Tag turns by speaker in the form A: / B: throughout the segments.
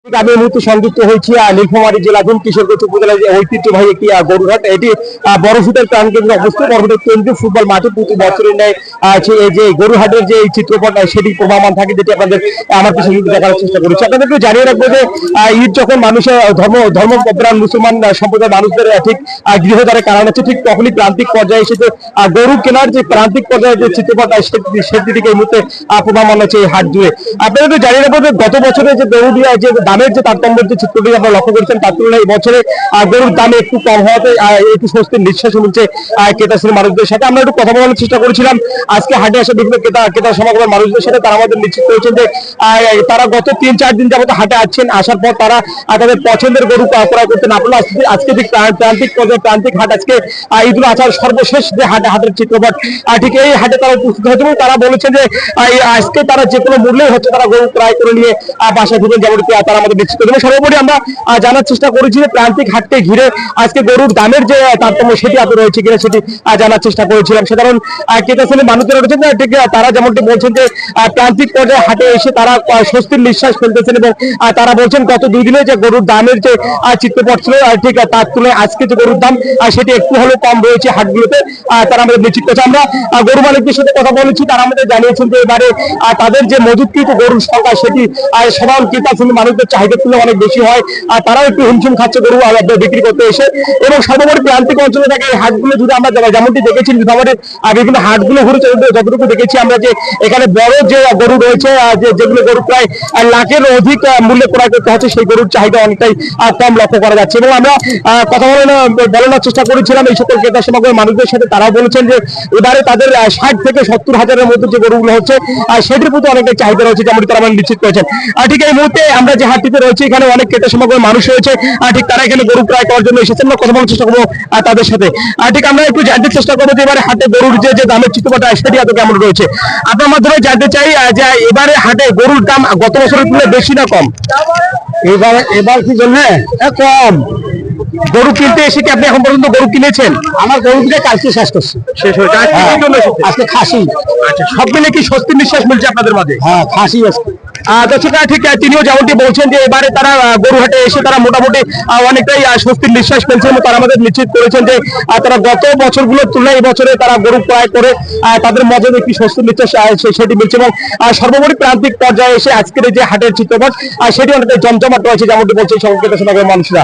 A: আমি এই মুহূর্তে সংযুক্ত হয়েছি নীলফামারী জেলাধীন কিশোরগঞ্জ উপজেলার যে ঐতিহ্যবাহী একটি গরুঘাট, এটি বড়সুদের প্রাণকেন্দ্রে অবস্থিত। বড়সুদের কেন্দ্রীয় ফুটবল মাঠে প্রতি বছরের ন্যায় এই যে গরুহাটের যে চিত্রপট সেটি প্রমাণ থাকে, যেটি আপনাদের আমার পিছনে দেখার চেষ্টা করেছি। আপনাদেরকে জানিয়ে রাখবো যে ঈদ যখন মানুষের ধর্মপ্রাণ মুসলমান সম্প্রদায়ের মানুষদের ঠিক গৃহদ্বারে কারণ হচ্ছে, ঠিক তখনই প্রান্তিক পর্যায়ে এসেছে গরু কেনার যে প্রান্তিক পর্যায়ে যে চিত্রপট সেটিকে এই মুহূর্তে প্রমাণ হচ্ছে এই হাট জুড়ে। আপনাদেরকে জানিয়ে রাখবো যে গত বছরে যে গরু দিয়ে যে দামের যে তারতম্যের যে চিত্রটি আপনারা লক্ষ্য করেছেন, তার তুলনায় এই বছরে গরুর দাম একটু কম হওয়াতে একটু স্বস্তির নিঃশ্বাস মিলছে ক্রেতা শ্রেণীর মানুষদের সাথে। আমরা একটু কথা বলার চেষ্টা করেছিলাম আজকে হাটে আসা বিভিন্ন ক্রেতা সমাগমের মানুষদের সাথে। তারা আমাদের নিশ্চিত করেছেন যে তারা গত 3-4 দিন যাবত হাটে আসছেন, আসার পর তারা তাদের পছন্দের গরু ক্রয় করতে না পারলো। আজকে যে প্রান্তিক পর্যায়ে প্রান্তিক হাট, আজকে ঈদুল আজহার সর্বশেষ যে হাটের চিত্রপট, ঠিক এই হাটে তারা উপস্থিত হয়েছে এবং তারা বলেছেন যে আজকে তারা যে কোনো মূল্যে হচ্ছে তারা গরু ক্রয় করে নিয়ে বাসায় ফিরবেন, যেমন তারা আমাদের নিশ্চিত করেছেন। সর্বোপরি আমরা জানার চেষ্টা করেছি যে প্রান্তিক হাটকে ঘিরে আজকে গরুর দামের যে তারতম্য সেটি আপনি রয়েছে কিনা সেটি জানার চেষ্টা করেছিলাম। সাধারণ ক্রেতা শ্রেণীর মানুষরা রয়েছেন, ঠিক তারা যেমনটি বলছেন যে প্রান্তিক পর্যায়ে হাটে এসে তারা স্বস্তির নিঃশ্বাস ফেলতেছেন এবং তারা বলছেন গত 2 দিনে যে গরুর দামের যে চিত্রপট ছিল, ঠিক তার তুলনায় আজকে যে গরুর দাম সেটি একটু হলেও কম রয়েছে হাটগুলোতে, তারা আমাদের নিশ্চিত করেছে। আমরা গরু মালিকদের সাথে কথা বলেছি, তারা আমাদের জানিয়েছেন যে এবারে তাদের যে মজুতকৃত গরুর সংখ্যা সেটি সাধারণ ক্রেতা শ্রেণীর মানুষদের চাহিদার তুলনায় অনেক বেশি হয়, আর তারাও একটু হিমশিম খাচ্ছে গরু বিক্রি করতে এসে। এবং সর্বোপরি প্রান্তিক অঞ্চলে থাকে এই হাটগুলো যদি আমরা যেমনটি দেখেছি নীলফামারীর বিভিন্ন হাটগুলো ঘুরে যতটুকু দেখেছি আমরা যে এখানে বড় যে গরু রয়েছে, যেগুলো গরু প্রায় লাখের অধিক মূল্যে ক্রয় করতে হচ্ছে, সেই গরুর চাহিদা অনেকটাই কম লক্ষ্য করা যাচ্ছে। এবং আমরা কথা বলানোর চেষ্টা করেছিলাম এই সকল ক্রেতা সমাগমের মানুষদের সাথে। তারাও বলেছেন যে এবারে তাদের 60 থেকে 70 হাজারের মধ্যে যে গরুগুলো হচ্ছে সেটির প্রতি অনেকটাই চাহিদা রয়েছে, যেমনটি তারা নিশ্চিত করেছেন। ঠিক এই মুহূর্তে আমরা যে হাটটিতে রয়েছে এখানে অনেক ক্রেতা সমাগমের মানুষ রয়েছে, ঠিক তারা এখানে গরু ক্রয় করার জন্য এসেছেন। আমরা কথা বলার চেষ্টা করবো তাদের সাথে। ঠিক আমরা একটু জানতে চেষ্টা করবো যে এবারে হাটে গরুর যে দামের চিত্রপট সেটি এত কেমন রয়েছে। আপনার মাধ্যমে জানতে চাই যে এবারে হাটে গরুর দাম গত বছরের তুলনায় বেশি না কম?
B: এবার কি জন্য কম।
A: গরু কিনতে এসে কি আপনি এখন পর্যন্ত গরু কিনেছেন?
B: আমার গরু কিনে কালকে শেষ করছি,
A: শেষ হয়েছে।
B: আজকে খাসি।
A: আচ্ছা, সব মিলে কি স্বস্তির নিঃশ্বাস মিলছে আপনাদের মাঝে?
B: হ্যাঁ, খাসি আছে।
A: দর্শকরা ঠিক তিনিও যেমনটি বলছেন যে এবারে তারা গরুহাটে এসে তারা মোটামুটি অনেকটাই স্বস্তির নিঃশ্বাস ফেলছেন এবং তারা আমাদের নিশ্চিত করেছেন যে তারা গত বছরগুলোর তুলনায় এই বছরে তারা গরু ক্রয় করে তাদের মধ্যে একটি স্বস্তির নিঃশ্বাস সেটি মিলছে। এবং সর্বোপরি প্রান্তিক পর্যায়ে এসে আজকের যে হাটের চিত্রপট সেটি অনেকটাই জমজমাট রয়েছে, যেমনটি বলছে সংকেত সমাগমের মানুষরা।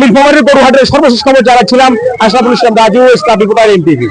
A: নীলফামারীর গরুহাটের সর্বশেষ খবর যারা ছিলাম, আশরাফুল ইসলাম রাজু, ইসলাম রিপোর্টার, এনটিভি।